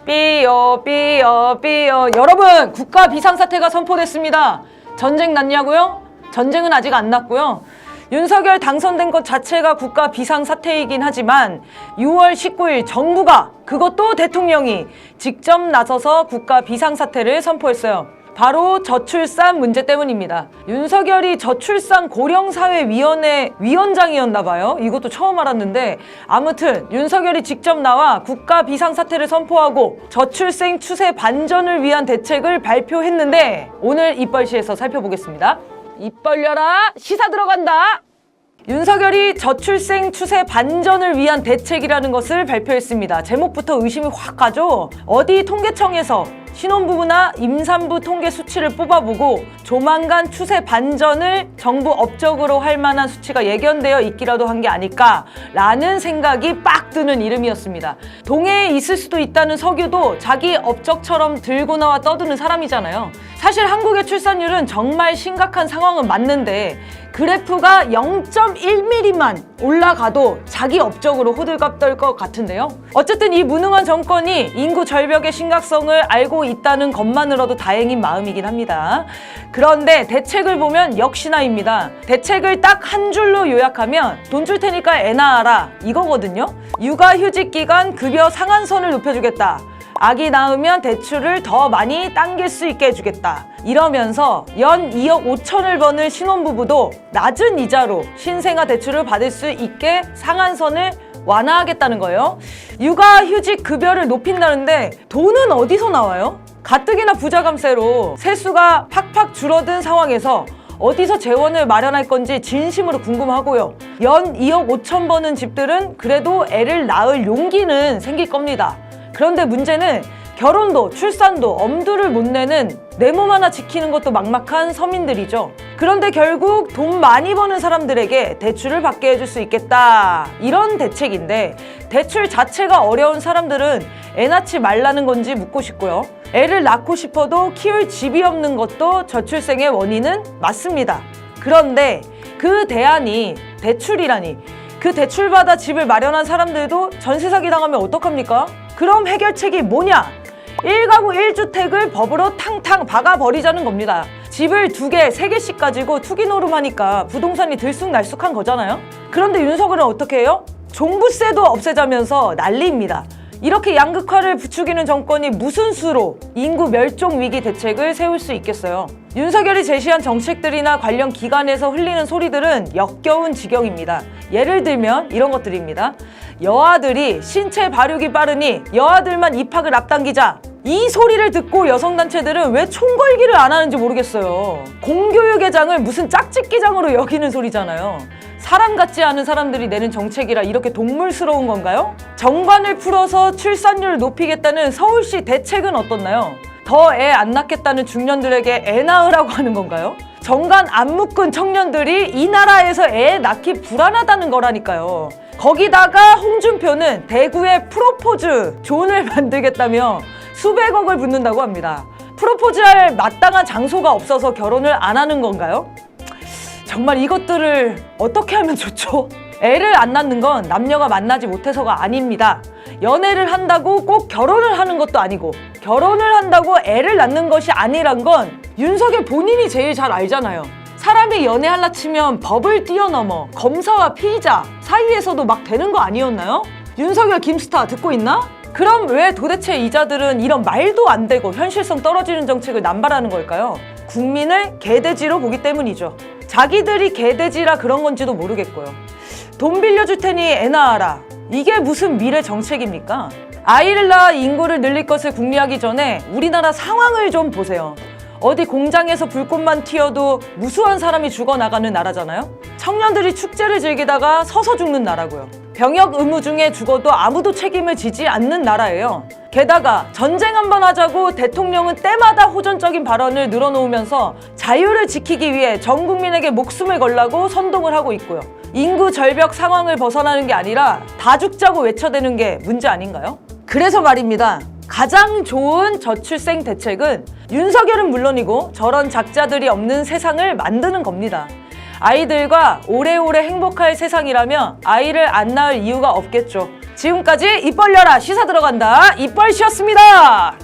삐요 삐요 삐요. 여러분, 국가 비상사태가 선포됐습니다. 전쟁 났냐고요? 전쟁은 아직 안 났고요. 윤석열 당선된 것 자체가 국가 비상사태이긴 하지만 6월 19일 정부가, 그것도 대통령이 직접 나서서 국가 비상사태를 선포했어요. 바로 저출산 문제 때문입니다. 윤석열이 저출산 고령사회위원회 위원장이었나봐요. 이것도 처음 알았는데, 아무튼 윤석열이 직접 나와 국가 비상사태를 선포하고 저출생 추세 반전을 위한 대책을 발표했는데, 오늘 입벌시에서 살펴보겠습니다. 입 벌려라, 시사 들어간다. 윤석열이 저출생 추세 반전을 위한 대책이라는 것을 발표했습니다. 제목부터 의심이 확 가죠? 어디 통계청에서 신혼부부나 임산부 통계 수치를 뽑아보고 조만간 추세 반전을 정부 업적으로 할 만한 수치가 예견되어 있기라도 한 게 아닐까라는 생각이 빡 드는 이름이었습니다. 동해에 있을 수도 있다는 석유도 자기 업적처럼 들고 나와 떠드는 사람이잖아요. 사실 한국의 출산율은 정말 심각한 상황은 맞는데 그래프가 0.1mm만 올라가도 자기 업적으로 호들갑 떨 것 같은데요. 어쨌든 이 무능한 정권이 인구 절벽의 심각성을 알고 있다는 것만으로도 다행인 마음이긴 합니다. 그런데 대책을 보면 역시나입니다. 대책을 딱 한 줄로 요약하면 돈 줄 테니까 애 낳아라, 이거거든요. 육아휴직 기간 급여 상한선을 높여주겠다. 아기 낳으면 대출을 더 많이 당길 수 있게 해주겠다. 이러면서 연 2억 5천을 버는 신혼부부도 낮은 이자로 신생아 대출을 받을 수 있게 상한선을 완화하겠다는 거예요. 육아휴직 급여를 높인다는데 돈은 어디서 나와요? 가뜩이나 부자감세로 세수가 팍팍 줄어든 상황에서 어디서 재원을 마련할 건지 진심으로 궁금하고요. 연 2억 5천 버는 집들은 그래도 애를 낳을 용기는 생길 겁니다. 그런데 문제는 결혼도 출산도 엄두를 못 내는 내 몸 하나 지키는 것도 막막한 서민들이죠. 그런데 결국 돈 많이 버는 사람들에게 대출을 받게 해줄 수 있겠다, 이런 대책인데, 대출 자체가 어려운 사람들은 애 낳지 말라는 건지 묻고 싶고요. 애를 낳고 싶어도 키울 집이 없는 것도 저출생의 원인은 맞습니다. 그런데 그 대안이 대출이라니, 그 대출받아 집을 마련한 사람들도 전세 사기 당하면 어떡합니까? 그럼 해결책이 뭐냐? 1가구 1주택을 법으로 탕탕 박아버리자는 겁니다. 집을 2개, 3개씩 가지고 투기 노름하니까 부동산이 들쑥날쑥한 거잖아요. 그런데 윤석열은 어떻게 해요? 종부세도 없애자면서 난리입니다. 이렇게 양극화를 부추기는 정권이 무슨 수로 인구 멸종 위기 대책을 세울 수 있겠어요? 윤석열이 제시한 정책들이나 관련 기관에서 흘리는 소리들은 역겨운 지경입니다. 예를 들면 이런 것들입니다. 여아들이 신체 발육이 빠르니 여아들만 입학을 앞당기자. 이 소리를 듣고 여성단체들은 왜 총궐기를 안 하는지 모르겠어요. 공교육의 장을 무슨 짝짓기장으로 여기는 소리잖아요. 사람 같지 않은 사람들이 내는 정책이라 이렇게 동물스러운 건가요? 정관을 풀어서 출산율을 높이겠다는 서울시 대책은 어떻나요? 더 애 안 낳겠다는 중년들에게 애 낳으라고 하는 건가요? 정관 안 묶은 청년들이 이 나라에서 애 낳기 불안하다는 거라니까요. 거기다가 홍준표는 대구에 프로포즈 존을 만들겠다며 수백억을 붓는다고 합니다. 프로포즈할 마땅한 장소가 없어서 결혼을 안 하는 건가요? 정말 이것들을 어떻게 하면 좋죠? 애를 안 낳는 건 남녀가 만나지 못해서가 아닙니다. 연애를 한다고 꼭 결혼을 하는 것도 아니고, 결혼을 한다고 애를 낳는 것이 아니란 건 윤석열 본인이 제일 잘 알잖아요. 사람이 연애할라 치면 법을 뛰어넘어 검사와 피의자 사이에서도 막 되는 거 아니었나요? 윤석열 김스타 듣고 있나? 그럼 왜 도대체 이자들은 이런 말도 안 되고 현실성 떨어지는 정책을 남발하는 걸까요? 국민을 개돼지로 보기 때문이죠. 자기들이 개돼지라 그런 건지도 모르겠고요. 돈 빌려줄 테니 애 낳아라. 이게 무슨 미래 정책입니까? 아이를 낳아 인구를 늘릴 것을 궁리하기 전에 우리나라 상황을 좀 보세요. 어디 공장에서 불꽃만 튀어도 무수한 사람이 죽어나가는 나라잖아요? 청년들이 축제를 즐기다가 서서 죽는 나라고요. 병역 의무 중에 죽어도 아무도 책임을 지지 않는 나라예요. 게다가 전쟁 한번 하자고 대통령은 때마다 호전적인 발언을 늘어놓으면서 자유를 지키기 위해 전 국민에게 목숨을 걸라고 선동을 하고 있고요. 인구 절벽 상황을 벗어나는 게 아니라 다 죽자고 외쳐대는 게 문제 아닌가요? 그래서 말입니다. 가장 좋은 저출생 대책은 윤석열은 물론이고 저런 작자들이 없는 세상을 만드는 겁니다. 아이들과 오래오래 행복할 세상이라면 아이를 안 낳을 이유가 없겠죠. 지금까지 입 벌려라 시사 들어간다 입벌씨였습니다.